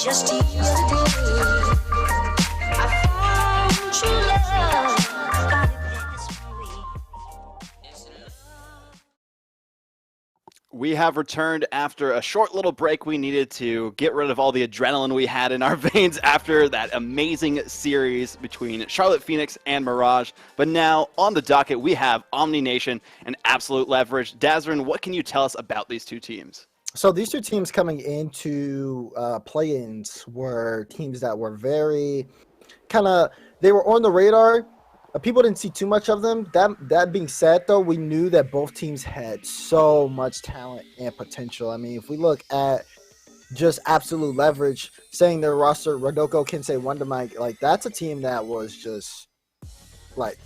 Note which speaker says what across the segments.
Speaker 1: Just yesterday, I found true love.
Speaker 2: We have returned after a short little break. We needed to get rid of all the adrenaline we had in our veins after that amazing series between Charlotte Phoenix and Mirage. But now on the docket, we have Omni Nation and Absolute Leverage. Dazrin, what can you tell us about these two teams?
Speaker 3: So these two teams coming into play-ins were teams that were very they were on the radar. People didn't see too much of them. That being said, though, we knew that both teams had so much talent and potential. I mean, if we look at just Absolute Leverage, saying their roster, Rodoko, Kensei, Wonder Mike, like that's a team that was just like,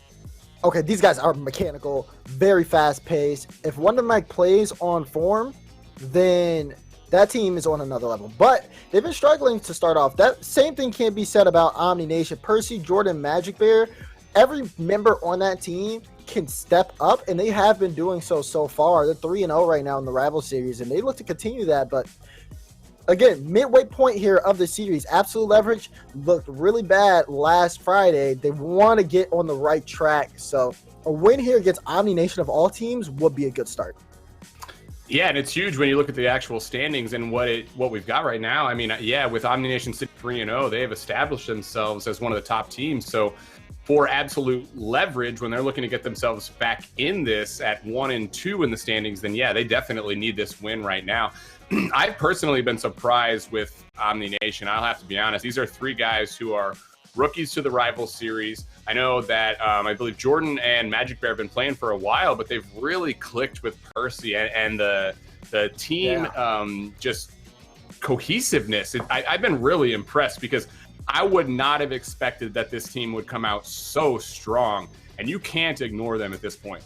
Speaker 3: okay, these guys are mechanical, very fast-paced. If Wonder Mike plays on form, then that team is on another level. But they've been struggling to start off. That same thing can't be said about Omni Nation. Percy, Jordan, Magic Bear, every member on that team can step up, and they have been doing so far. They're 3-0 right now in the Rival Series, and they look to continue that. But again, midway point here of the series, Absolute Leverage looked really bad last Friday. They want to get on the right track. So a win here against Omni Nation of all teams would be a good start.
Speaker 4: Yeah, and it's huge when you look at the actual standings and what we've got right now. I mean, yeah, with Omni Nation sitting 3-0, they have established themselves as one of the top teams. So for Absolute Leverage, when they're looking to get themselves back in this at 1-2 in the standings, then yeah, they definitely need this win right now. I've personally been surprised with Omni Nation. I'll have to be honest. These are three guys who are rookies to the Rival Series. I know that I believe Jordan and Magic Bear have been playing for a while, but they've really clicked with Percy and the team just cohesiveness. I've been really impressed because I would not have expected that this team would come out so strong, and you can't ignore them at this point.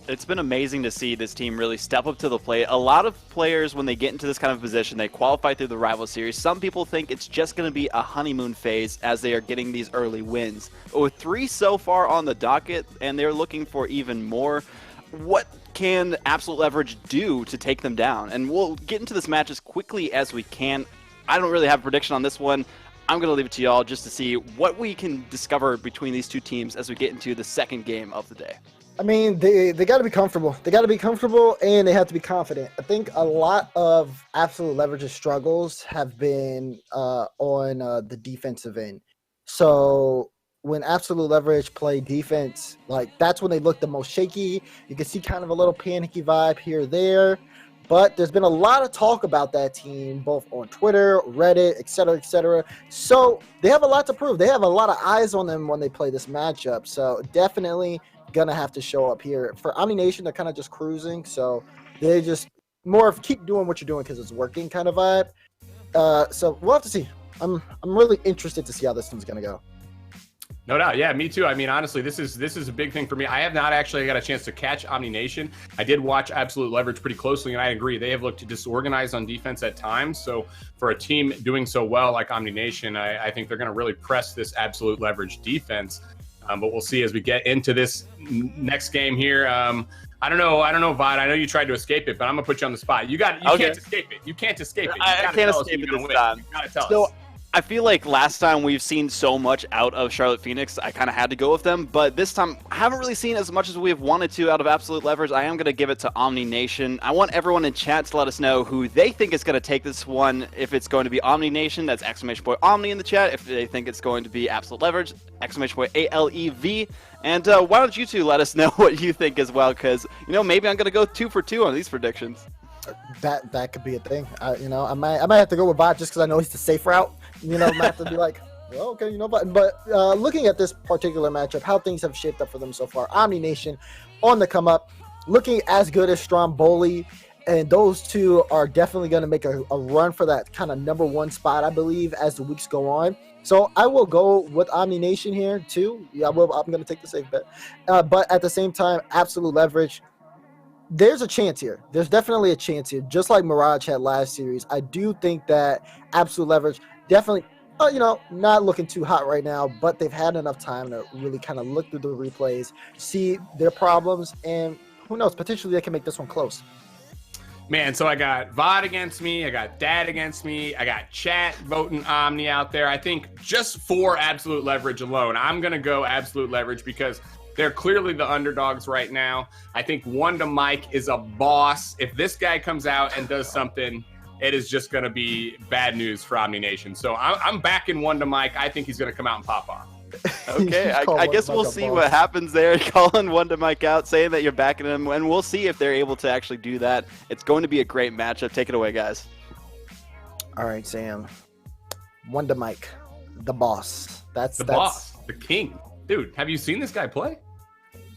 Speaker 2: It's been amazing to see this team really step up to the plate. A lot of players, when they get into this kind of position, they qualify through the Rival Series. Some people think it's just going to be a honeymoon phase as they are getting these early wins. But with 3 so far on the docket, and they're looking for even more, what can Absolute Leverage do to take them down? And we'll get into this match as quickly as we can. I don't really have a prediction on this one. I'm going to leave it to y'all just to see what we can discover between these two teams as we get into the second game of the day.
Speaker 3: I mean, they got to be comfortable. They got to be comfortable, and they have to be confident. I think a lot of Absolute Leverage's struggles have been on the defensive end. So when Absolute Leverage play defense, like that's when they look the most shaky. You can see kind of a little panicky vibe here or there. But there's been a lot of talk about that team, both on Twitter, Reddit, et cetera, et cetera. So they have a lot to prove. They have a lot of eyes on them when they play this matchup. So definitely gonna have to show up here. For Omni Nation, they're kind of just cruising. So they just more of keep doing what you're doing because it's working kind of vibe. So we'll have to see. I'm really interested to see how this one's gonna go.
Speaker 4: No doubt. Yeah, me too. I mean, honestly, this is a big thing for me. I have not actually got a chance to catch Omni Nation. I did watch Absolute Leverage pretty closely, and I agree. They have looked disorganized on defense at times. So for a team doing so well like Omni Nation, I think they're going to really press this Absolute Leverage defense. But we'll see as we get into this next game here. I don't know, Vod. I know you tried to escape it, but I'm going to put you on the spot. You can't escape it. You can't escape it.
Speaker 2: I can't escape it this time.
Speaker 4: You got to tell us.
Speaker 2: I feel like last time we've seen so much out of Charlotte Phoenix, I kind of had to go with them. But this time, I haven't really seen as much as we have wanted to out of Absolute Leverage. I am going to give it to Omni Nation. I want everyone in chat to let us know who they think is going to take this one. If it's going to be Omni Nation, that's ! Omni in the chat. If they think it's going to be Absolute Leverage, ! ALEV. And why don't you two let us know what you think as well? Because, maybe I'm going to go 2 for 2 on these predictions.
Speaker 3: That could be a thing. I might have to go with Bot just because I know he's the safe route. I might have to be like, well, okay, but looking at this particular matchup, how things have shaped up for them so far. Omni Nation on the come up, looking as good as Stromboli, and those two are definitely going to make a run for that kind of number 1 spot, I believe, as the weeks go on. So I will go with Omni Nation here too. Yeah, I'm going to take the safe bet. But at the same time, Absolute Leverage, there's a chance here. There's definitely a chance here. Just like Mirage had last series, I do think that Absolute Leverage definitely, not looking too hot right now, but they've had enough time to really kind of look through the replays, see their problems, and who knows, potentially they can make this one close.
Speaker 4: Man, so I got VOD against me, I got Dad against me, I got chat voting Omni out there. I think just for absolute leverage alone, I'm going to go absolute leverage because they're clearly the underdogs right now. I think Wonder Mike is a boss. If this guy comes out and does something, it is just going to be bad news for Omni Nation. So I'm backing Wonder Mike. I think he's going to come out and pop off.
Speaker 2: Okay, I guess we'll see what happens there. Calling Wonder Mike out, saying that you're backing him, and we'll see if they're able to actually do that. It's going to be a great matchup. Take it away, guys.
Speaker 3: All right, Sam. Wonder Mike, the boss. That's
Speaker 4: boss, the king. Dude, have you seen this guy play?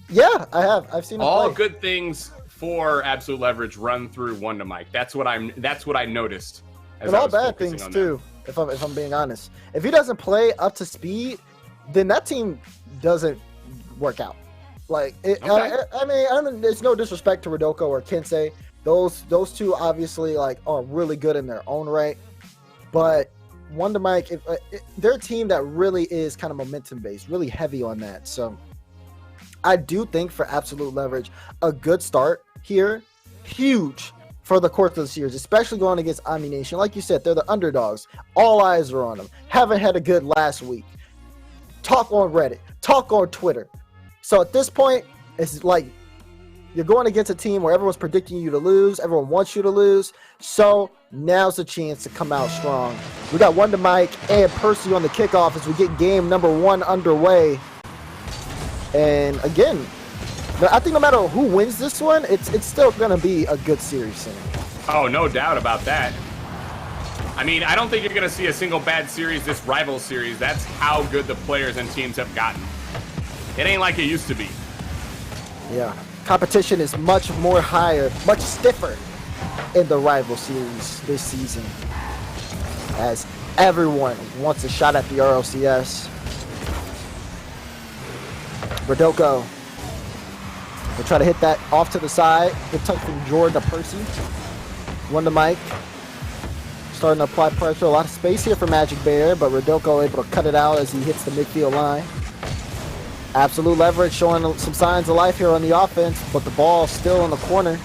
Speaker 3: Yeah, I have. I've seen him
Speaker 4: all
Speaker 3: play.
Speaker 4: Good things for absolute leverage run through Wonder Mike. That's what I noticed.
Speaker 3: And all bad things too. If I'm being honest, if he doesn't play up to speed, then that team doesn't work out. Like, I mean, there's no disrespect to Rodoko or Kensei. Those two obviously like are really good in their own right, but Wonder Mike, they're a team that really is kind of momentum based, really heavy on that. So I do think for absolute leverage, a good start here, huge for the course of the series, especially going against Omni Nation. Like you said, they're the underdogs. All eyes are on them. Haven't had a good last week. Talk on Reddit, talk on Twitter. So at this point, it's like you're going against a team where everyone's predicting you to lose. Everyone wants you to lose. So now's the chance to come out strong. We got Wonder Mike and Percy on the kickoff as we get game number 1 underway. And again, I think no matter who wins this one, it's still going to be a good series, Sam.
Speaker 4: Oh, no doubt about that. I mean, I don't think you're going to see a single bad series this rival series. That's how good the players and teams have gotten. It ain't like it used to be.
Speaker 3: Yeah. Competition is much more higher, much stiffer in the rival series this season, as everyone wants a shot at the RLCS. Rodoko will try to hit that off to the side. Good touch from Jordan to Percy. Wonder Mike starting to apply pressure. A lot of space here for Magic Bear, but Rodoko able to cut it out as he hits the midfield line. Absolute leverage showing some signs of life here on the offense, but the ball still in the corner.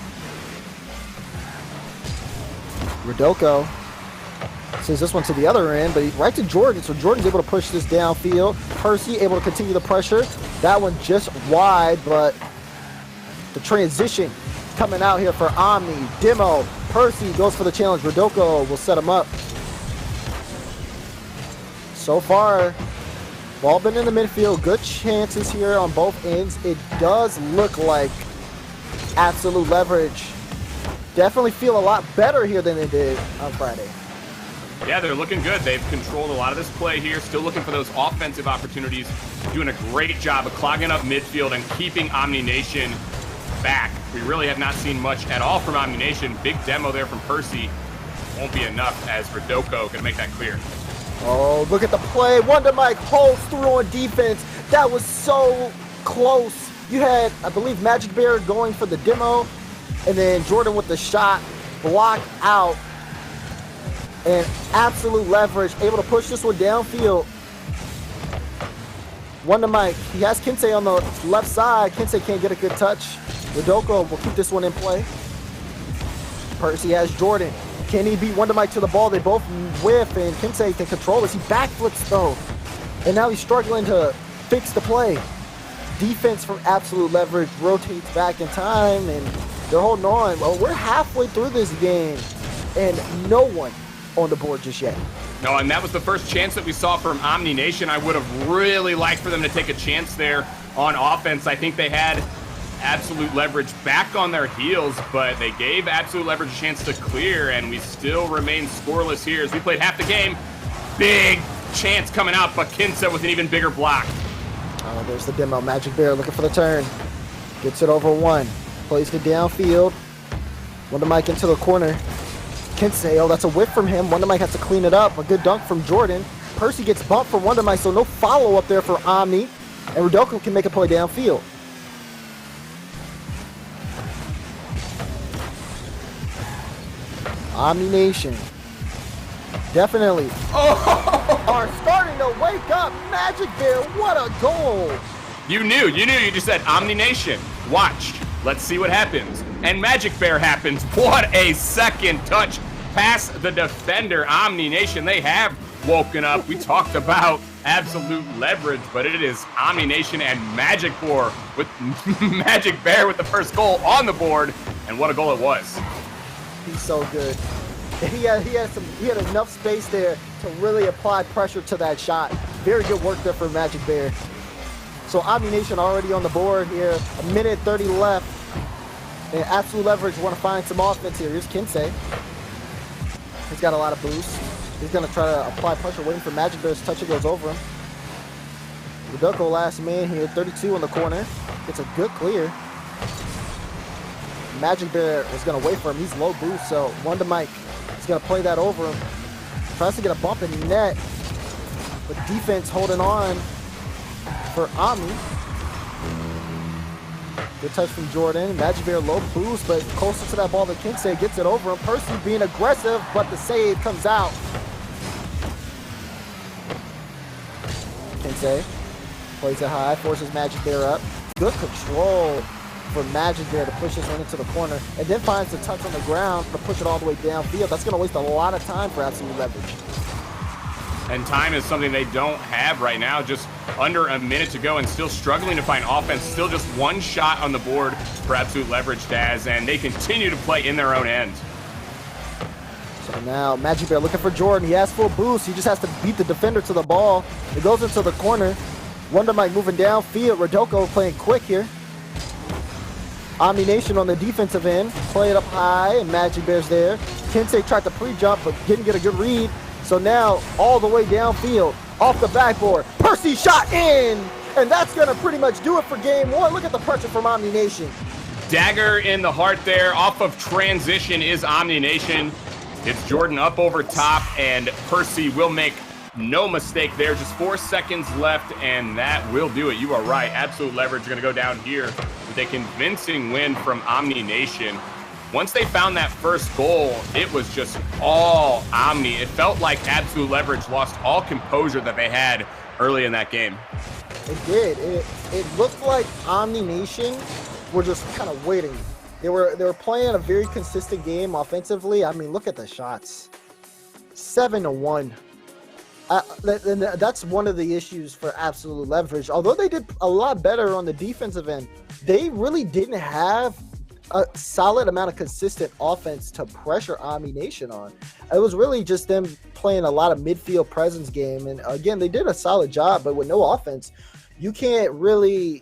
Speaker 3: Rodoko sends this one to the other end, but right to Jordan, so Jordan's able to push this downfield. Percy able to continue the pressure. That one just wide, but the transition coming out here for Omni. Demo, Percy goes for the challenge. Rodoko will set him up. So far, ball been in the midfield. Good chances here on both ends. It does look like absolute leverage definitely feel a lot better here than they did on Friday.
Speaker 4: Yeah, they're looking good. They've controlled a lot of this play here. Still looking for those offensive opportunities. Doing a great job of clogging up midfield and keeping Omni Nation back. We really have not seen much at all from Omni Nation. Big demo there from Percy. Won't be enough as Rodoko can make that clear.
Speaker 3: Oh, look at the play. Wonder Mike holds through on defense. That was so close. You had, I believe, Magic Bear going for the demo, and then Jordan with the shot, block out, and absolute leverage, able to push this one downfield. Wonder Mike, he has Kensei on the left side. Kensei can't get a good touch. Rodoko will keep this one in play. Percy has Jordan. Can he beat Wonder Mike to the ball? They both whiff, and Kensei can control this. He backflips, though. And now he's struggling to fix the play. Defense from absolute leverage rotates back in time, and they're holding on. Well, we're halfway through this game, and no one on the board just yet.
Speaker 4: No, and that was the first chance that we saw from Omni Nation. I would have really liked for them to take a chance there on offense. I think they had absolute leverage back on their heels, but they gave absolute leverage a chance to clear, and we still remain scoreless here as we played half the game. Big chance coming out, but Kinsa with an even bigger block.
Speaker 3: Oh, there's the demo. Magic Bear looking for the turn. Gets it over one. Plays it downfield. Wonder Mike into the corner. Kensei, oh, that's a whiff from him. Wonder Mike has to clean it up. A good dunk from Jordan. Percy gets bumped from Wonder Mike, so no follow-up there for Omni. And Rodoko can make a play downfield. Omni Nation definitely are starting to wake up. Magic Bear, what a goal.
Speaker 4: You knew. You just said Omni Nation. Watch. Let's see what happens. and Magic Bear happens. What a second touch past the defender. Omni Nation, they have woken up. We talked about absolute leverage, but it is Omni Nation and Magic Bear with Magic Bear with the first goal on the board, and what a goal it was.
Speaker 3: He's so good. He had enough space there to really apply pressure to that shot. Very good work there for Magic Bear. So Omni Nation already on the board here. A minute 30 left. And absolute leverage want to find some offense here. Here's Kinsey. He's got a lot of boost. He's going to try to apply pressure, waiting for Magic Bear's touch. It goes over him. Rodoko last man here, 32 in the corner. Gets a good clear. Magic Bear is going to wait for him. He's low boost, so one to Mike. He's going to play that over him. Tries to get a bump in net, but defense holding on for Omni. Good touch from Jordan. Magic Bear low boost, but closer to that ball than Kinsey. Gets it over him. Percy being aggressive, but the save comes out. Kinsey plays it high, forces Magic Bear up. Good control for Magic Bear to push this one into the corner, and then finds the touch on the ground to push it all the way downfield. That's going to waste a lot of time for absolute leverage.
Speaker 4: And time is something they don't have right now. Just under a minute to go and still struggling to find offense. Still just one shot on the board for absolute leverage, Daz, and they continue to play in their own end.
Speaker 3: So now Magic Bear looking for Jordan. He has full boost. He just has to beat the defender to the ball. It goes into the corner. Wonder Mike moving downfield. Rodoko playing quick here. Omni Nation on the defensive end. Play it up high, and Magic Bear's there. Kinsey tried to pre-jump, but didn't get a good read. So now, all the way downfield, off the backboard. Percy shot in! And that's going to pretty much do it for game one. Look at the pressure from Omni Nation.
Speaker 4: Dagger in the heart there. Off of transition is Omni Nation. It's Jordan up over top, and Percy will make no mistake there. Just 4 seconds left, and that will do it. You are right. Absolute leverage going to go down here with a convincing win from Omni Nation. Once they found that first goal, it was just all Omni. It felt like absolute leverage lost all composure that they had early in that game.
Speaker 3: It did. It looked like Omni Nation were just kind of waiting. They were playing a very consistent game offensively. I mean, look at the shots. 7-1. That's one of the issues for absolute leverage. Although they did a lot better on the defensive end, they really didn't have a solid amount of consistent offense to pressure Omni Nation on. It was really just them playing a lot of midfield presence game. And again, they did a solid job, but with no offense, you can't win.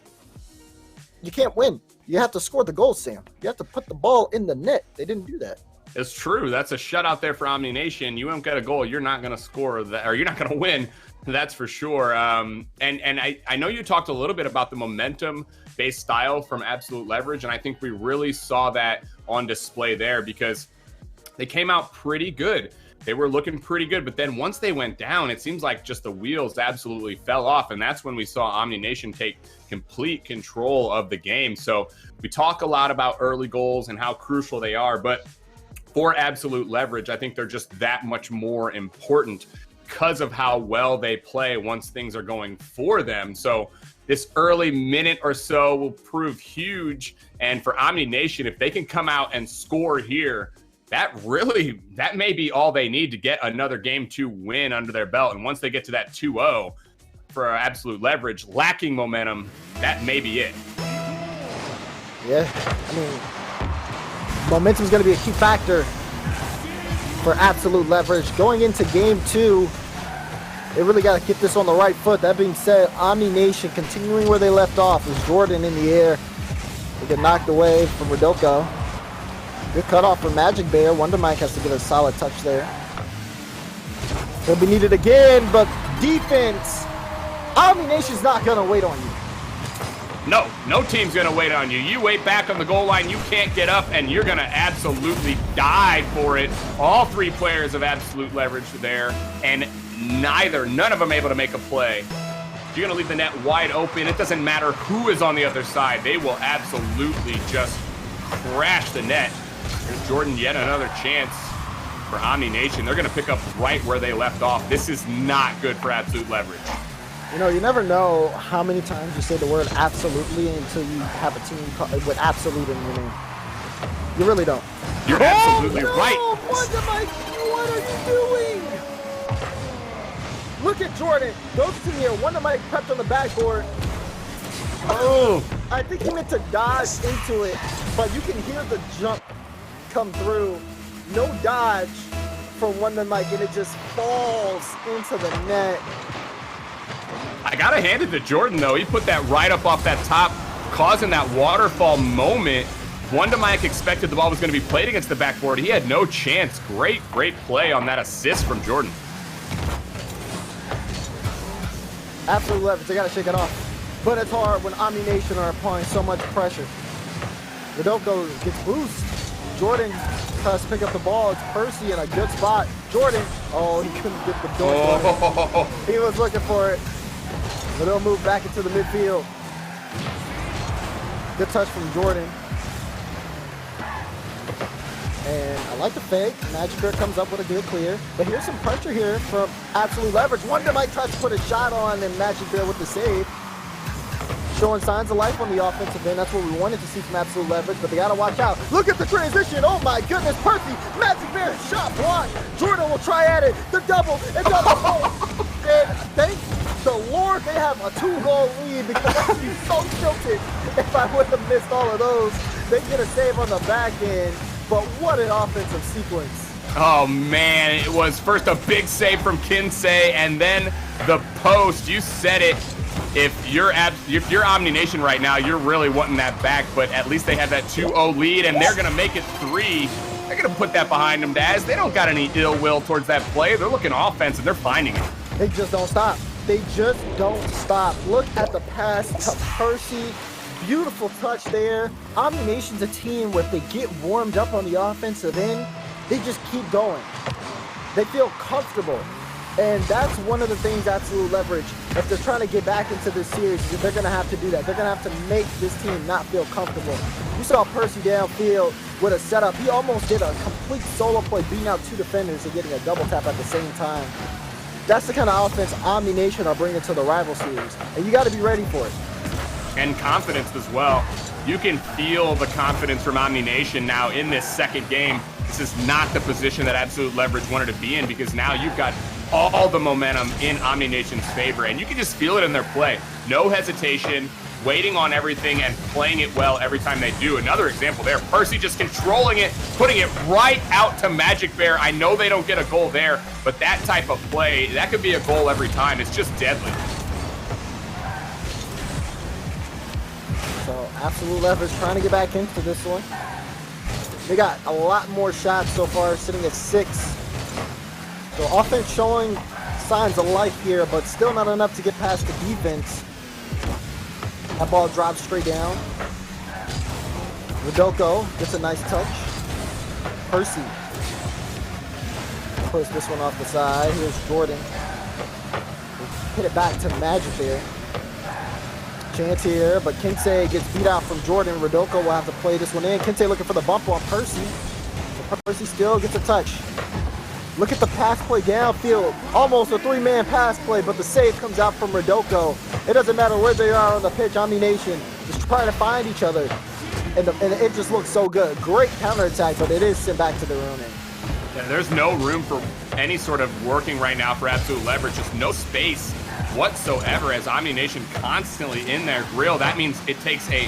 Speaker 3: You have to score the goal, Sam. You have to put the ball in the net. They didn't do that.
Speaker 4: It's true. That's a shutout there for Omni Nation. You don't get a goal, you're not going to score that, or you're not going to win. That's for sure. And I know you talked a little bit about the momentum-based style from absolute leverage, and I think we really saw that on display there because they came out pretty good. They were looking pretty good, but then once they went down, it seems like just the wheels absolutely fell off, and that's when we saw Omni Nation take complete control of the game. So we talk a lot about early goals and how crucial they are, but for absolute leverage, I think they're just that much more important because of how well they play once things are going for them. So this early minute or so will prove huge. And for Omni Nation, if they can come out and score here, that may be all they need to get another game 2 win under their belt. And once they get to that 2-0 for absolute leverage, lacking momentum, that may be it.
Speaker 3: Yeah, I mean, momentum is going to be a key factor for absolute leverage. Going into game 2, they really got to get this on the right foot. That being said, Omni Nation continuing where they left off is Jordan in the air. They get knocked away from Rodoko. Good cutoff for Magic Bear. Wonder Mike has to get a solid touch there. He'll be needed again, but defense. Omni Nation's not going to wait on you.
Speaker 4: No team's going to wait on you. You wait back on the goal line, you can't get up, and you're going to absolutely die for it. All 3 players of absolute leverage there, and none of them able to make a play. You're going to leave the net wide open. It doesn't matter who is on the other side. They will absolutely just crash the net. Here's Jordan, yet another chance for Omni Nation. They're going to pick up right where they left off. This is not good for absolute leverage.
Speaker 3: You know, you never know how many times you say the word absolutely until you have a team with absolute in your name. You really don't.
Speaker 4: You're absolutely
Speaker 3: no!
Speaker 4: right.
Speaker 3: Wonder Mike, what are you doing? Look at Jordan. Those two here. Wonder Mike prepped on the backboard.
Speaker 4: Oh,
Speaker 3: I think he meant to dodge into it, but you can hear the jump come through. No dodge from Wonder Mike, and it just falls into the net.
Speaker 4: I gotta hand it to Jordan though. He put that right up off that top, causing that waterfall moment. Wonder Mike expected the ball was going to be played against the backboard. He had no chance. Great play on that assist from Jordan.
Speaker 3: Absolute leverage. They got to shake it off. But it's hard when Omni Nation are applying so much pressure. Rodolfo gets boost. Jordan tries to pick up the ball. It's Percy in a good spot. Jordan, oh, he couldn't get the door.
Speaker 4: Oh.
Speaker 3: He was looking for it. But they'll move back into the midfield. Good touch from Jordan. And I like the fake. Magic Bear comes up with a good clear. But here's some pressure here from Absolute Leverage. Wonder Mike tries to put a shot on, and Magic Bear with the save. Showing signs of life on the offensive end. That's what we wanted to see from Absolute Leverage, but they got to watch out. Look at the transition. Oh my goodness, Percy. Magic Bear shot blocked. Jordan will try at it. The double. And double. And thank the Lord they have a 2-goal lead, because I'd be so tilted if I would have missed all of those. They get a save on the back end, but what an offensive sequence.
Speaker 4: Oh man, it was first a big save from Kinsey, and then the post. You said it. If you're Omni Nation right now, you're really wanting that back, but at least they have that 2-0 lead, and they're going to make it 3. They're going to put that behind them, Daz. They don't got any ill will towards that play. They're looking offense, and they're finding it.
Speaker 3: They just don't stop. They just don't stop. Look at the pass to Percy. Beautiful touch there. Omni Nation's a team where if they get warmed up on the offensive end, they just keep going. They feel comfortable. And that's one of the things Absolute Leverage, if they're trying to get back into this series, they're going to have to do that. They're going to have to make this team not feel comfortable. You saw Percy downfield with a setup. He almost did a complete solo play, beating out 2 defenders and getting a double tap at the same time. That's the kind of offense Omni Nation are bringing to the rival series. And you got to be ready for it.
Speaker 4: And confidence as well. You can feel the confidence from Omni Nation now in this second game. This is not the position that Absolute Leverage wanted to be in, because now you've got all the momentum in Omni Nation's favor, and you can just feel it in their play. No hesitation, waiting on everything and playing it well every time they do. Another example there, Percy just controlling it, putting it right out to Magic Bear. I know they don't get a goal there, but that type of play, that could be a goal every time. It's just deadly.
Speaker 3: So Absolute Leverage trying to get back into this one. They got a lot more shots so far, sitting at 6. So offense showing signs of life here, but still not enough to get past the defense. That ball drops straight down. Rodolfo gets a nice touch. Percy puts this one off the side. Here's Jordan. Hit it back to Magic there. Chance here, but Kinsey gets beat out from Jordan. Rodolfo will have to play this one in. Kinsey looking for the bump on Percy. But Percy still gets a touch. Look at the pass play downfield. Almost a 3-man pass play, but the save comes out from Rodolfo. It doesn't matter where they are on the pitch. Omni Nation is trying to find each other. And it just looks so good. Great counterattack, but it is sent back to their own end.
Speaker 4: Yeah, there's no room for any sort of working right now for Absolute Leverage. Just no space whatsoever as Omni Nation constantly in their grill. That means it takes a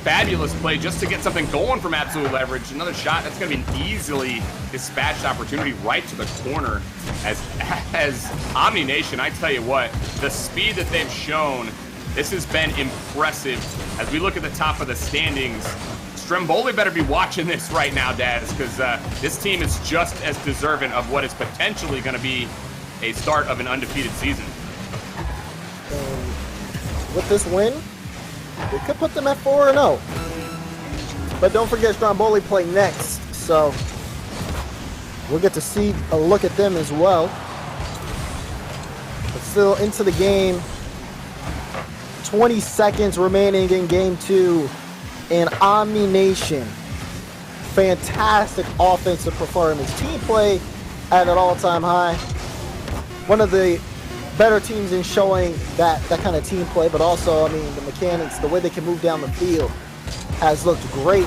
Speaker 4: fabulous play just to get something going from Absolute Leverage. Another shot, that's going to be an easily dispatched opportunity right to the corner. As Omni Nation, I tell you what, the speed that they've shown, this has been impressive. As we look at the top of the standings, Stromboli better be watching this right now, Daz, because this team is just as deserving of what is potentially going to be a start of an undefeated season.
Speaker 3: And with this win, it could put them at 4-0. But don't forget Stromboli play next, so we'll get to see a look at them as well. But still into the game. 20 seconds remaining in game 2. And Omni Nation, fantastic offensive performance. Team play at an all-time high. One of the better teams in showing that kind of team play, but also, I mean, the mechanics, the way they can move down the field has looked great.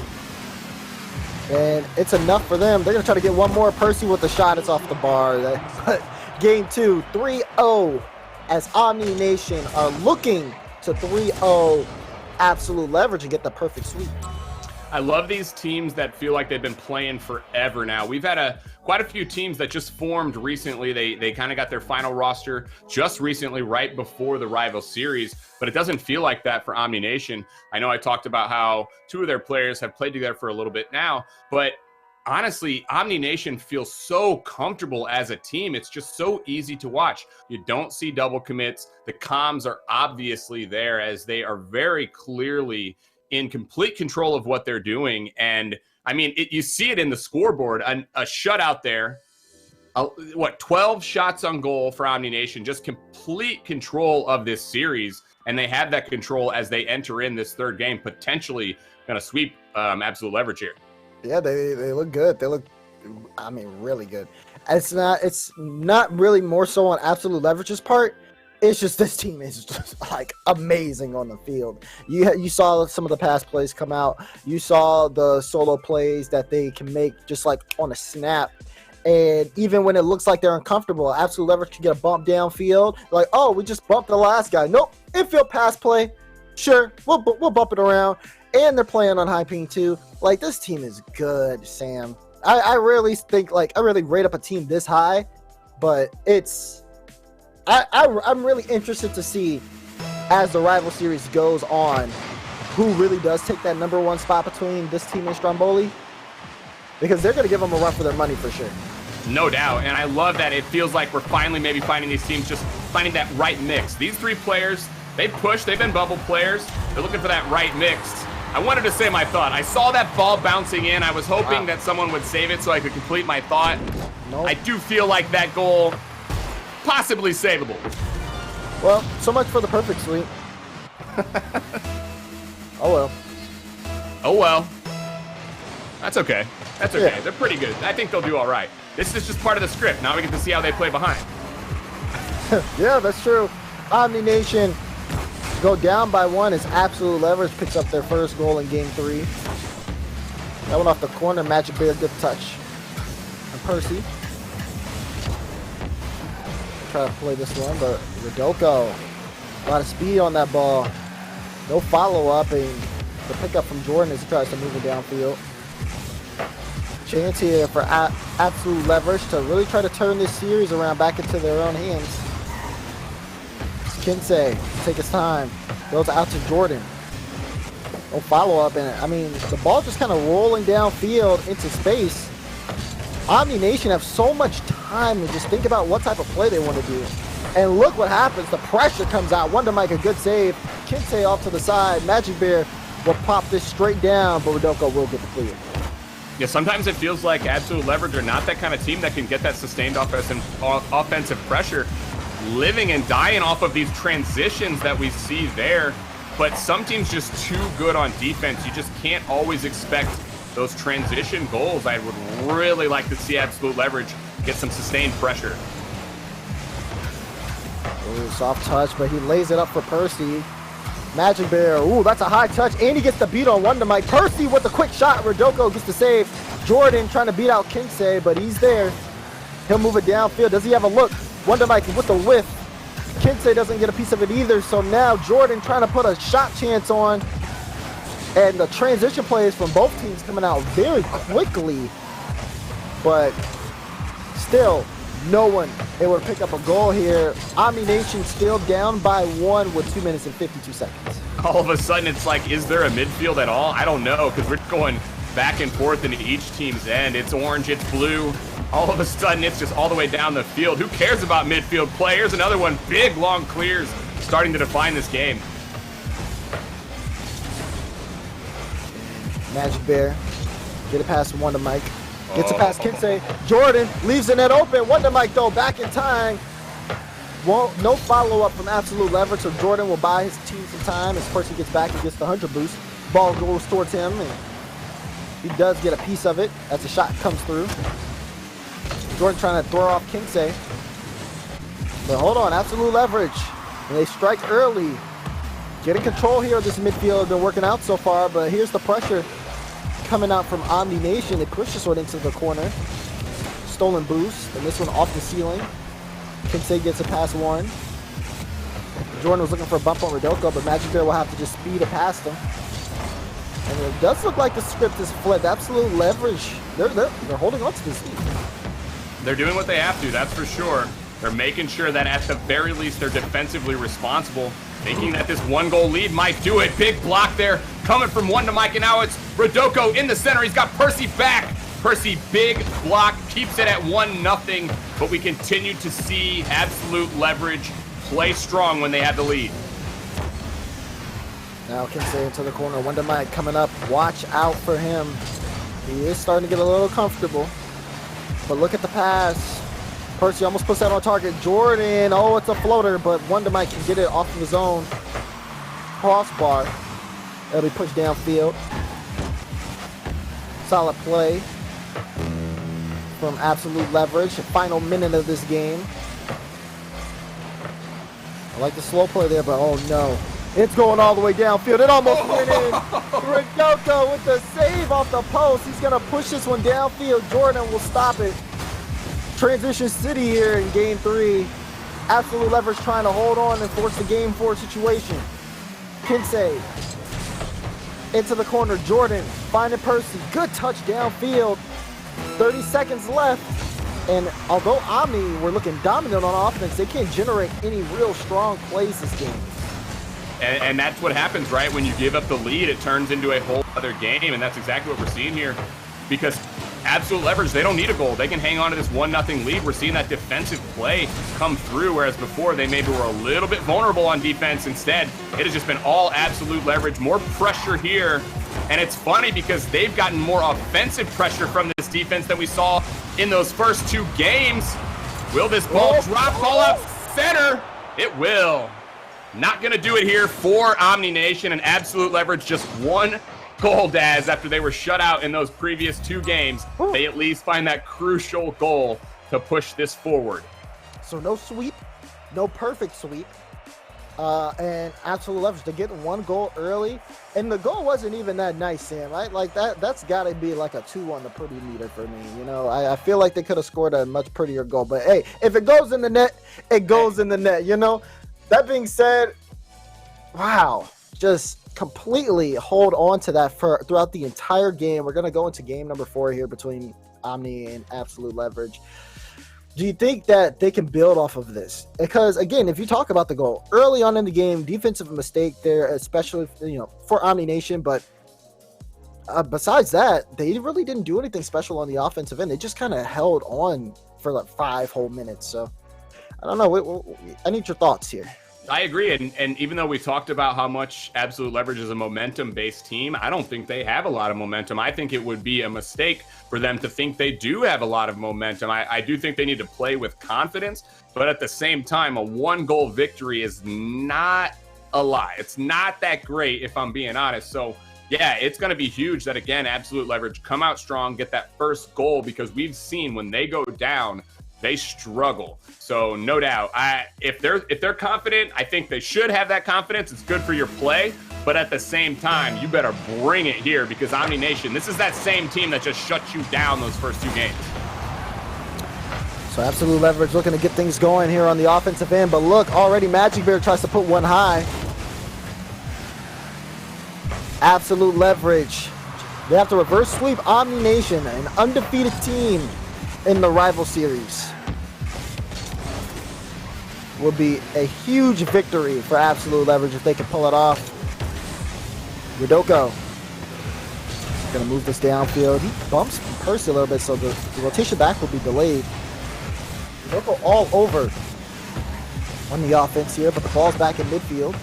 Speaker 3: And it's enough for them. They're going to try to get one more. Percy with the shot. It's off the bar. But game 2, 3-0, as Omni Nation are looking to 3-0 Absolute Leverage and get the perfect sweep.
Speaker 4: I love these teams that feel like they've been playing forever now. We've had quite a few teams that just formed recently. They kind of got their final roster just recently, right before the rival series, but it doesn't feel like that for Omni Nation. I know I talked about how 2 of their players have played together for a little bit now, but honestly, Omni Nation feels so comfortable as a team. It's just so easy to watch. You don't see double commits. The comms are obviously there, as they are very clearly in complete control of what they're doing. And I mean, you see it in the scoreboard, a shutout there. 12 shots on goal for Omni Nation, just complete control of this series. And they have that control as they enter in this 3rd game, potentially going to sweep Absolute Leverage here.
Speaker 3: Yeah, they look good. They look, I mean, really good. It's not really more so on Absolute Leverage's part. It's just this team is just like amazing on the field. You saw some of the pass plays come out. You saw the solo plays that they can make just like on a snap. And even when it looks like they're uncomfortable, Absolute Leverage can get a bump downfield. Like, oh, we just bumped the last guy. Nope, infield pass play. Sure, we'll bump it around. And they're playing on high ping too. Like, this team is good, Sam. I really think, like, I really rate up a team this high, but it's... I'm really interested to see, as the rival series goes on, who really does take that number 1 spot between this team and Stromboli, because they're going to give them a run for their money for sure.
Speaker 4: No doubt, and I love that it feels like we're finally maybe finding these teams just finding that right mix. These 3 players, they've been bubble players. They're looking for that right mix. I wanted to say my thought. I saw that ball bouncing in. I was hoping that someone would save it so I could complete my thought.
Speaker 3: Nope.
Speaker 4: I do feel like that goal possibly savable.
Speaker 3: Well, so much for the perfect sweep. Oh well.
Speaker 4: Oh well. That's okay. That's okay.
Speaker 3: Yeah.
Speaker 4: They're pretty good. I think they'll do all right. This is just part of the script. Now we get to see how they play behind.
Speaker 3: Yeah, that's true. Omni Nation go down by 1 as Absolute Leverage picks up their first goal in game 3. That one off the corner. Magic Bear, good touch. And Percy. Try to play this one, but Rodoko, a lot of speed on that ball. No follow-up, and the pickup from Jordan as he tries to move it downfield. Chance here for Absolute Leverage to really try to turn this series around back into their own hands. Kinsey, take his time, goes out to Jordan. No follow-up, and I mean, the ball just kind of rolling downfield into space. Omni Nation have so much time to just think about what type of play they want to do. And look what happens. The pressure comes out. Wonder Mike, a good save. Kinsey off to the side. Magic Bear will pop this straight down, but Rodoko will get the clear.
Speaker 4: Yeah, sometimes it feels like Absolute Leverage are not that kind of team that can get that sustained offensive pressure, living and dying off of these transitions that we see there. But some teams just too good on defense. You just can't always expect those transition goals. I would really like to see Absolute Leverage get some sustained pressure.
Speaker 3: Ooh, soft touch, but he lays it up for Percy. Magic Bear, ooh, that's a high touch, and he gets the beat on Wonder Mike. Percy with a quick shot. Rodoko gets the save. Jordan trying to beat out Kinsey, but he's there. He'll move it downfield. Does he have a look? Wonder Mike with the whiff. Kinsey doesn't get a piece of it either, so now Jordan trying to put a shot chance on. And the transition plays from both teams coming out very quickly. But still, no one able to pick up a goal here. Omni Nation still down by 1 with 2 minutes and 52 seconds.
Speaker 4: All of a sudden, it's like, is there a midfield at all? I don't know, because we're going back and forth into each team's end. It's orange, it's blue. All of a sudden, it's just all the way down the field. Who cares about midfield play? Here's another one. Big, long clears starting to define this game.
Speaker 3: Magic Bear, get it past Wonder Mike. Gets it past Kinsey. Jordan leaves the net open. Wonder Mike, though, back in time. No follow-up from Absolute Leverage, so Jordan will buy his team some time as Percy gets back and gets the 100 boost. Ball goes towards him, and he does get a piece of it as the shot comes through. Jordan trying to throw off Kinsey. But hold on, Absolute Leverage. And they strike early. Getting control here of this midfield. Been working out so far, but here's the pressure coming out from Omni Nation. They push this one into the corner. Stolen boost, and this one off the ceiling. Kinsey gets a pass one. Jordan was looking for a bump on Rodoko, but Magic Bear will have to just speed it past him. And it does look like the script is flipped. Absolute leverage. They're holding on to this lead.
Speaker 4: They're doing what they have to, that's for sure. They're making sure that at the very least they're defensively responsible, thinking that this 1-goal lead might do it. Big block there, coming from one to Mike, and now it's Rodoko in the center. He's got Percy back. Percy, big block, keeps it at 1-0, but we continue to see absolute leverage play strong when they have the lead.
Speaker 3: Now Kinsey into the corner. Wonder Mike coming up. Watch out for him. He is starting to get a little comfortable. But look at the pass. Percy almost puts that on target. Jordan, oh, it's a floater, but Wonder Mike can get it off of his own crossbar. It'll be pushed downfield. Solid play from Absolute Leverage. Final minute of this game. I like the slow play there, but oh no. It's going all the way downfield. It almost went in. Rodoko with the save off the post. He's going to push this one downfield. Jordan will stop it. Transition City here in game 3. Absolute Leverage trying to hold on and force the game 4 situation. Kinsey into the corner. Jordan finding Percy. Good touch downfield. 30 seconds left. And although Omni were looking dominant on offense, they can't generate any real strong plays this game.
Speaker 4: And that's what happens, right? When you give up the lead, it turns into a whole other game, and that's exactly what we're seeing here. Because Absolute Leverage, they don't need a goal. They can hang on to this 1-0 lead. We're seeing that defensive play come through, whereas before they maybe were a little bit vulnerable on defense. Instead, it has just been all Absolute Leverage, more pressure here. And it's funny because they've gotten more offensive pressure from this defense than we saw in those first 2 games. Will this ball drop? Call up center. It will. Not going to do it here for Omni Nation, and Absolute Leverage just 1 goal, Daz, after they were shut out in those previous 2 games. They at least find that crucial goal to push this forward.
Speaker 3: So no sweep, no perfect sweep. And Absolute Leverage, they're getting 1 goal early. And the goal wasn't even that nice, Sam, right? Like that's got to be like a 2 on the pretty meter for me. You know, I feel like they could have scored a much prettier goal. But hey, if it goes in the net, it goes in the net, you know? That being said, wow, just completely hold on to that throughout the entire game. We're going to go into game number 4 here between Omni and Absolute Leverage. Do you think that they can build off of this? Because, again, if you talk about the goal, early on in the game, defensive mistake there, especially, for Omni Nation. But besides that, they really didn't do anything special on the offensive end. They just kind of held on for like 5 whole minutes. So, I don't know. I need your thoughts here.
Speaker 4: I agree, and even though we talked about how much Absolute Leverage is a momentum-based team, I don't think they have a lot of momentum. I think it would be a mistake for them to think they do have a lot of momentum. I do think they need to play with confidence, but at the same time, a 1-goal victory is not a lot. It's not that great, if I'm being honest. So, yeah, it's going to be huge that, again, Absolute Leverage come out strong, get that first goal, because we've seen when they go down, they struggle. So no doubt, if they're confident, I think they should have that confidence. It's good for your play, but at the same time, you better bring it here, because Omni Nation, this is that same team that just shut you down those first 2 games.
Speaker 3: So Absolute Leverage looking to get things going here on the offensive end, but look, already Magic Bear tries to put one high. Absolute Leverage, they have to reverse sweep Omni Nation, an undefeated team in the rival series. Will be a huge victory for Absolute Leverage if they can pull it off. Rodoko gonna move this downfield. He bumps Percy a little bit, so the rotation back will be delayed. Rodoko all over on the offense here, but the ball's back in midfield.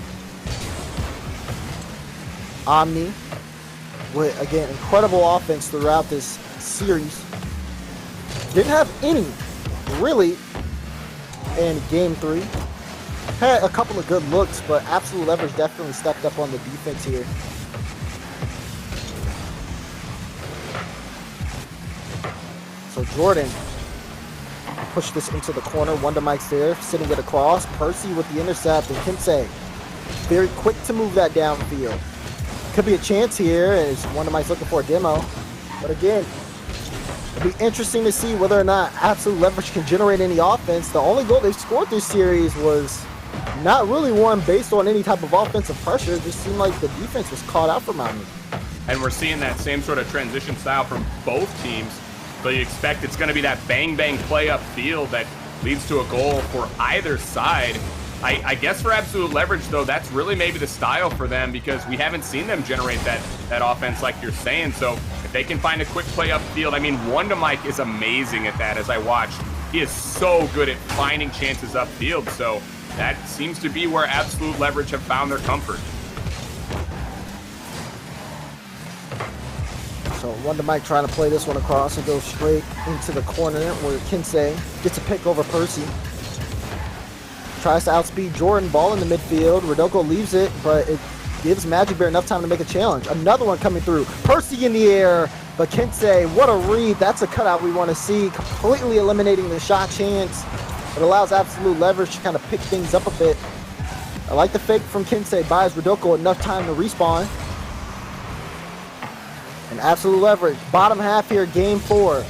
Speaker 3: Omni with, again, incredible offense throughout this series. Didn't have any, really, in game 3. Had a couple of good looks, but Absolute Leverage definitely stepped up on the defense here. So Jordan pushed this into the corner. Wonder Mike's there, sitting it across. Percy with the intercept, and Kinsey very quick to move that downfield. Could be a chance here as Wonder Mike's looking for a demo. But again, it'll be interesting to see whether or not Absolute Leverage can generate any offense. The only goal they scored this series was not really one based on any type of offensive pressure. It just seemed like the defense was caught out from Omni.
Speaker 4: And we're seeing that same sort of transition style from both teams. So you expect it's going to be that bang-bang play upfield that leads to a goal for either side. I guess for Absolute Leverage, though, that's really maybe the style for them because we haven't seen them generate that offense like you're saying. So if they can find a quick play upfield, I mean, Wonder Mike is amazing at that as I watched. He is so good at finding chances upfield. So that seems to be where Absolute Leverage have found their comfort.
Speaker 3: So Wonder Mike trying to play this one across and go straight into the corner where Kinsey gets a pick over Percy. Tries to outspeed Jordan, ball in the midfield. Rodoko leaves it, but it gives Magic Bear enough time to make a challenge. Another one coming through. Percy in the air, but Kinsey, what a read. That's a cutout we want to see. Completely eliminating the shot chance. It allows Absolute Leverage to kind of pick things up a bit. I like the fake from Kinsey. Buys Rodoko enough time to respawn. And Absolute Leverage, bottom half here, game 4.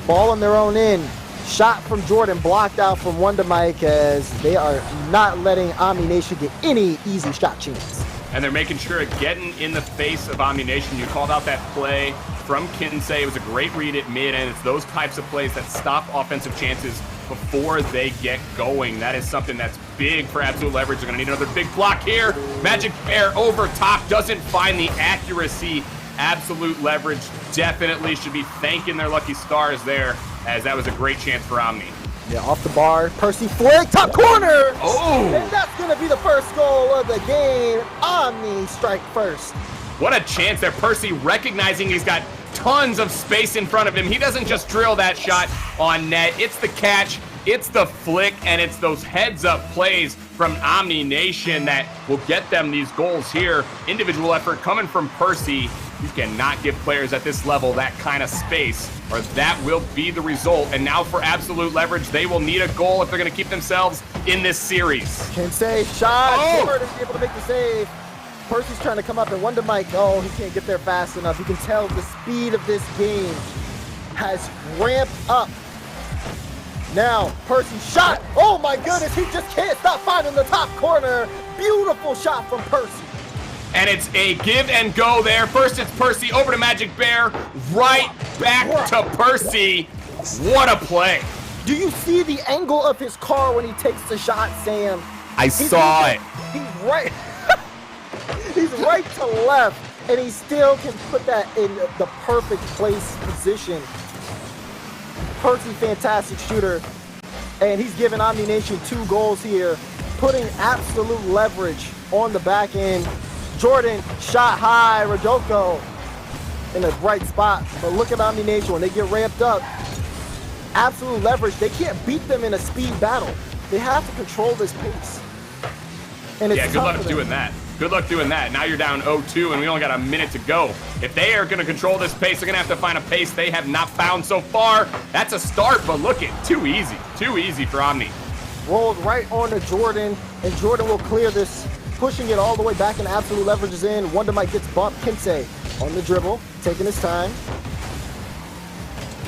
Speaker 3: Ball on their own end. Shot from Jordan, blocked out from Wonder Mike as they are not letting Omni Nation get any easy shot chance.
Speaker 4: And they're making sure of getting in the face of Omni Nation. You called out that play from Kinsey. It was a great read at mid, and it's those types of plays that stop offensive chances before they get going. That is something that's big for Absolute Leverage. They're going to need another big block here. Magic Bear over top, doesn't find the accuracy. Absolute Leverage definitely should be thanking their lucky stars there, as that was a great chance for Omni.
Speaker 3: Yeah, off the bar. Percy flick, top corner!
Speaker 4: Oh!
Speaker 3: And that's going to be the first goal of the game. Omni strike first.
Speaker 4: What a chance there. Percy recognizing he's got tons of space in front of him. He doesn't just drill that shot on net. It's the catch, it's the flick, and it's those heads-up plays from Omni Nation that will get them these goals here. Individual effort coming from Percy. You cannot give players at this level that kind of space, or that will be the result. And now for Absolute Leverage, they will need a goal if they're going to keep themselves in this series.
Speaker 3: Kinsey, shot.
Speaker 4: Oh!
Speaker 3: Jordan able to make the save. Percy's trying to come up, and Wonder Mike, oh, he can't get there fast enough. You can tell the speed of this game has ramped up. Now, Percy shot. Oh my goodness, he just can't stop finding the top corner. Beautiful shot from Percy.
Speaker 4: And it's a give and go there. First it's Percy over to Magic Bear, right back to Percy. What a play.
Speaker 3: Do you see the angle of his car when he takes the shot, Sam?
Speaker 4: I saw it.
Speaker 3: He's right. He's right to left, and he still can put that in the perfect place position. Percy, fantastic shooter, and he's giving Omni Nation 2 goals here, putting Absolute Leverage on the back end. Jordan shot high, Rodoko in the right spot, but look at Omni Nation when they get ramped up. Absolute Leverage, they can't beat them in a speed battle. They have to control this pace. And it's
Speaker 4: yeah, good luck doing that. Good luck doing that. Now you're down 0-2, and we only got a minute to go. If they are going to control this pace, they're going to have to find a pace they have not found so far. That's a start, but look it, too easy for Omni.
Speaker 3: Rolled right on to Jordan, and Jordan will clear this, pushing it all the way back, and Absolute Leverage is in. Wonder Mike gets bumped. Kinsey on the dribble, taking his time.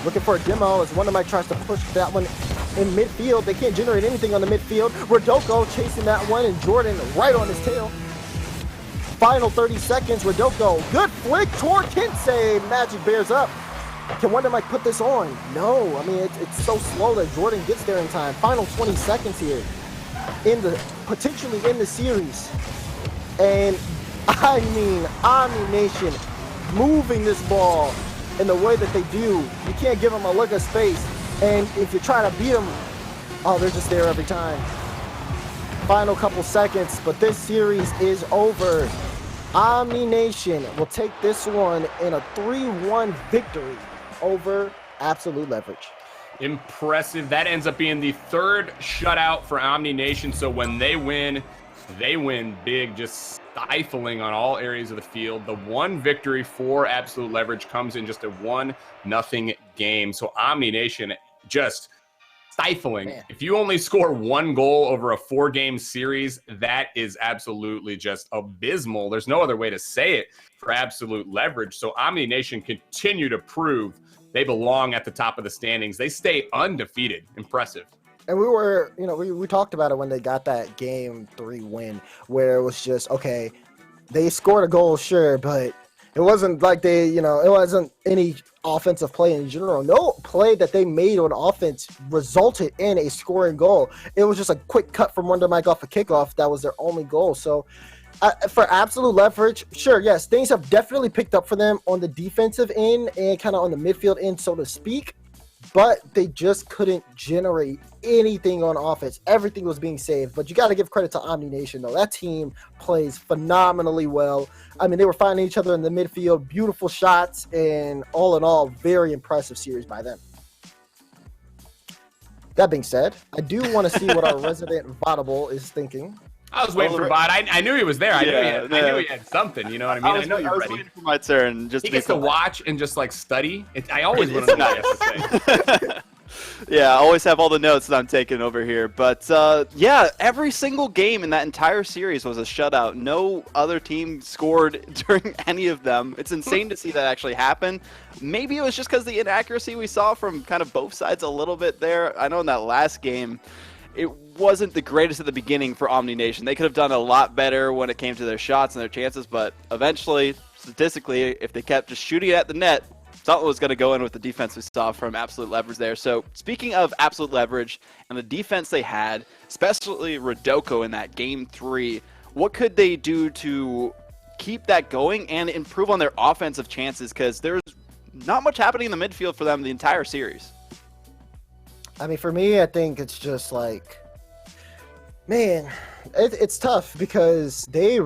Speaker 3: Looking for a demo as Wonder Mike tries to push that one in midfield. They can't generate anything on the midfield. Rodoko chasing that one, and Jordan right on his tail. Final 30 seconds, Rodoko, good flick toward Kinsey. Magic bears up. Can Wonder Mike put this on? No, I mean, it's so slow that Jordan gets there in time. Final 20 seconds here, potentially in the series. And I mean, Omni Nation moving this ball in the way that they do. You can't give them a lick of space. And if you try to beat them, oh, they're just there every time. Final couple seconds, but this series is over. Omni Nation will take this one in a 3-1 victory over Absolute Leverage.
Speaker 4: Impressive. That ends up being the third shutout for Omni Nation. So when they win big, just stifling on all areas of the field. The one victory for Absolute Leverage comes in just a 1-0 game. So Omni Nation just stifling.
Speaker 3: Man.
Speaker 4: If you only score one goal over a 4-game series, that is absolutely just abysmal. There's no other way to say it for Absolute Leverage. So Omni Nation continue to prove they belong at the top of the standings. They stay undefeated. Impressive.
Speaker 3: And we were, we talked about it when they got that game 3 win, where it was just, okay, they scored a goal, sure, but it wasn't like it wasn't any offensive play in general. No play that they made on offense resulted in a scoring goal. It was just a quick cut from Wonder Mike off a kickoff. That was their only goal. So for Absolute Leverage, sure, yes, things have definitely picked up for them on the defensive end and kind of on the midfield end, so to speak. But they just couldn't generate anything on offense. Everything was being saved. But you got to give credit to Omni Nation, though. That team plays phenomenally well. I mean, they were finding each other in the midfield, beautiful shots, and all in all, very impressive series by them. That being said, I do want to see what our resident Vodable is thinking.
Speaker 4: I was waiting for Bot. I knew he was there. I knew he had something. You know what I mean?
Speaker 2: I was waiting for my turn. He
Speaker 4: gets to watch and just like study. I always want to know what he has to say.
Speaker 2: Yeah, I always have all the notes that I'm taking over here. But yeah, every single game in that entire series was a shutout. No other team scored during any of them. It's insane to see that actually happen. Maybe it was just because the inaccuracy we saw from kind of both sides a little bit there. I know in that last game, it wasn't the greatest at the beginning for Omni Nation. They could have done a lot better when it came to their shots and their chances, but eventually, statistically, if they kept just shooting it at the net, something was going to go in with the defense we saw from Absolute Leverage there. So speaking of Absolute Leverage and the defense they had, especially Rodoko in that Game 3, what could they do to keep that going and improve on their offensive chances? Because there's not much happening in the midfield for them the entire series.
Speaker 3: I mean, for me, I think it's just like, man, it's tough because they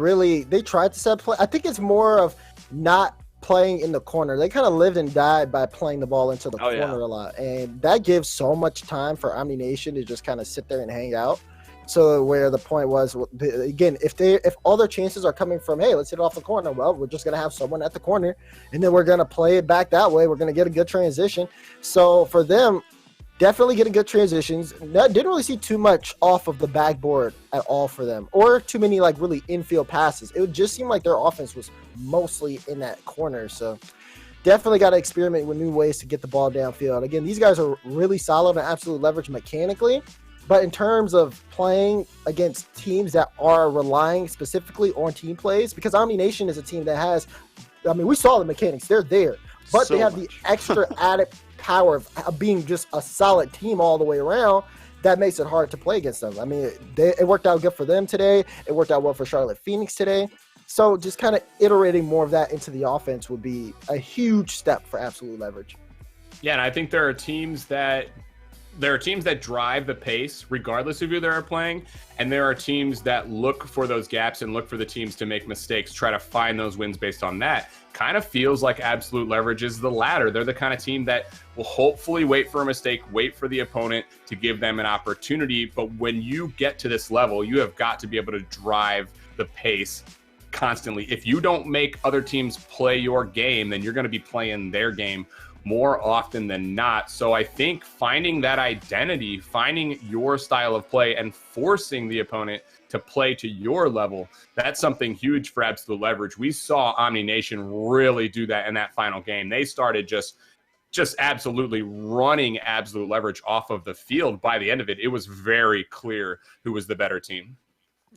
Speaker 3: tried to set play. I think it's more of not playing in the corner. They kind of lived and died by playing the ball into the corner a lot. And that gives so much time for Omni Nation to just kind of sit there and hang out. So where the point was, again, if all their chances are coming from, hey, let's hit it off the corner, well, we're just going to have someone at the corner, and then we're going to play it back that way. We're going to get a good transition. So for them, definitely getting good transitions. Didn't really see too much off of the backboard at all for them, or too many like really infield passes. It would just seem like their offense was mostly in that corner. So definitely got to experiment with new ways to get the ball downfield. Again, these guys are really solid and Absolute Leverage mechanically, but in terms of playing against teams that are relying specifically on team plays, because Omni Nation is a team that has, I mean, we saw the mechanics, they're there, but they have the extra added power of being just a solid team all the way around. That makes it hard to play against them. I mean, it worked out good for them today. It worked out well for Charlotte Phoenix today. So just kind of iterating more of that into the offense would be a huge step for Absolute Leverage.
Speaker 4: Yeah, and I think there are teams that drive the pace regardless of who they're playing, and there are teams that look for those gaps and look for the teams to make mistakes, try to find those wins based on that. Kind of feels like Absolute Leverage is the latter. They're the kind of team that will hopefully wait for a mistake, wait for the opponent to give them an opportunity. But when you get to this level, you have got to be able to drive the pace constantly. If you don't make other teams play your game, then you're going to be playing their game more often than not. So I think finding that identity, finding your style of play, and forcing the opponent to play to your level, that's something huge for Absolute Leverage. We saw Omni Nation really do that in that final game. They started just absolutely running Absolute Leverage off of the field. By the end of it, it was very clear who was the better team.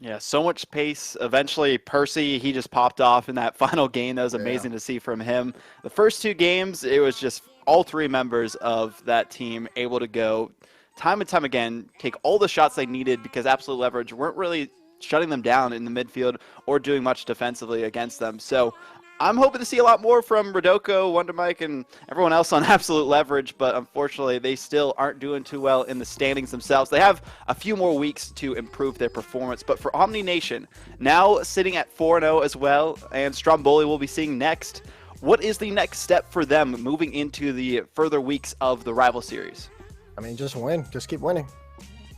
Speaker 2: Yeah, so much pace. Eventually, Percy, he just popped off in that final game. That was amazing to see from him. The first two games, it was just all three members of that team able to go time and time again, take all the shots they needed because Absolute Leverage weren't really shutting them down in the midfield or doing much defensively against them. So I'm hoping to see a lot more from Rodoko, Wonder Mike, and everyone else on Absolute Leverage, but unfortunately they still aren't doing too well in the standings themselves. They have a few more weeks to improve their performance, but for Omni Nation, now sitting at 4-0 as well, and Stromboli will be seeing next. What is the next step for them moving into the further weeks of the rival series?
Speaker 3: I mean, just win. Just keep winning.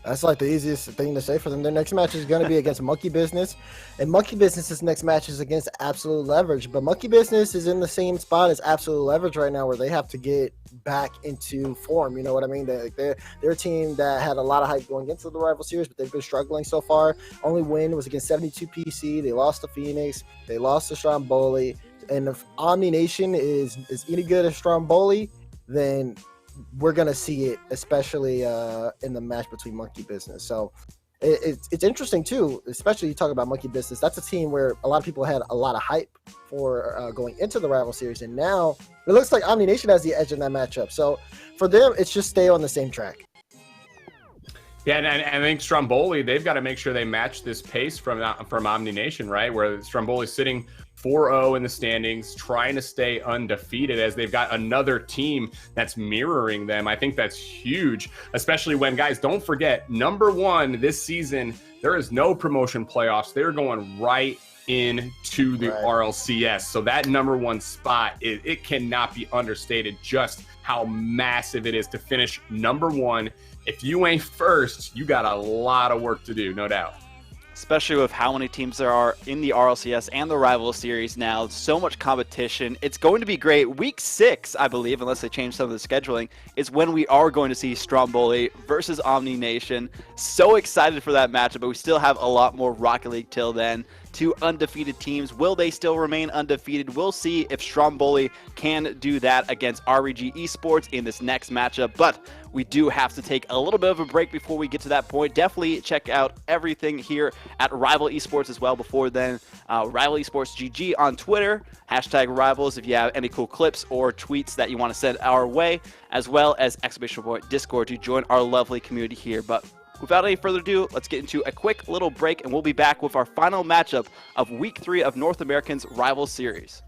Speaker 3: That's like the easiest thing to say for them. Their next match is going to be against Monkey Business, and Monkey Business's next match is against Absolute Leverage. But Monkey Business is in the same spot as Absolute Leverage right now, where they have to get back into form. You know what I mean? They're a team that had a lot of hype going into the rival series, but they've been struggling so far. Only win was against 72 PC. They lost to Phoenix. They lost to Stromboli. And if Omni Nation is any good as Stromboli, then we're gonna see it, especially in the match between Monkey Business. So it's interesting too, especially you talk about Monkey Business. That's a team where a lot of people had a lot of hype for going into the rival series, and now it looks like Omni Nation has the edge in that matchup. So for them, it's just stay on the same track.
Speaker 4: Yeah, and I think Stromboli, they've got to make sure they match this pace from Omni Nation, right? Where Stromboli's sitting 4-0 in the standings, trying to stay undefeated as they've got another team that's mirroring them. I think that's huge, especially when, guys, don't forget, number one this season, there is no promotion playoffs. They're going right into the RLCS. So that number one spot, it cannot be understated just how massive it is to finish number one. If you ain't first, you got a lot of work to do, no doubt.
Speaker 2: Especially with how many teams there are in the RLCS and the rival series now. So much competition. It's going to be great. Week 6, I believe, unless they change some of the scheduling, is when we are going to see Stromboli versus Omni Nation. So excited for that matchup, but we still have a lot more Rocket League till then. 2 undefeated teams. Will they still remain undefeated? We'll see if Stromboli can do that against REG Esports in this next matchup. But we do have to take a little bit of a break before we get to that point. Definitely check out everything here at Rival Esports as well. Before then, Rival Esports GG on Twitter, hashtag Rivals if you have any cool clips or tweets that you want to send our way, as well as exclamation point Discord to join our lovely community here. But without any further ado, let's get into a quick little break, and we'll be back with our final matchup of Week 3 of North American's Rival Series.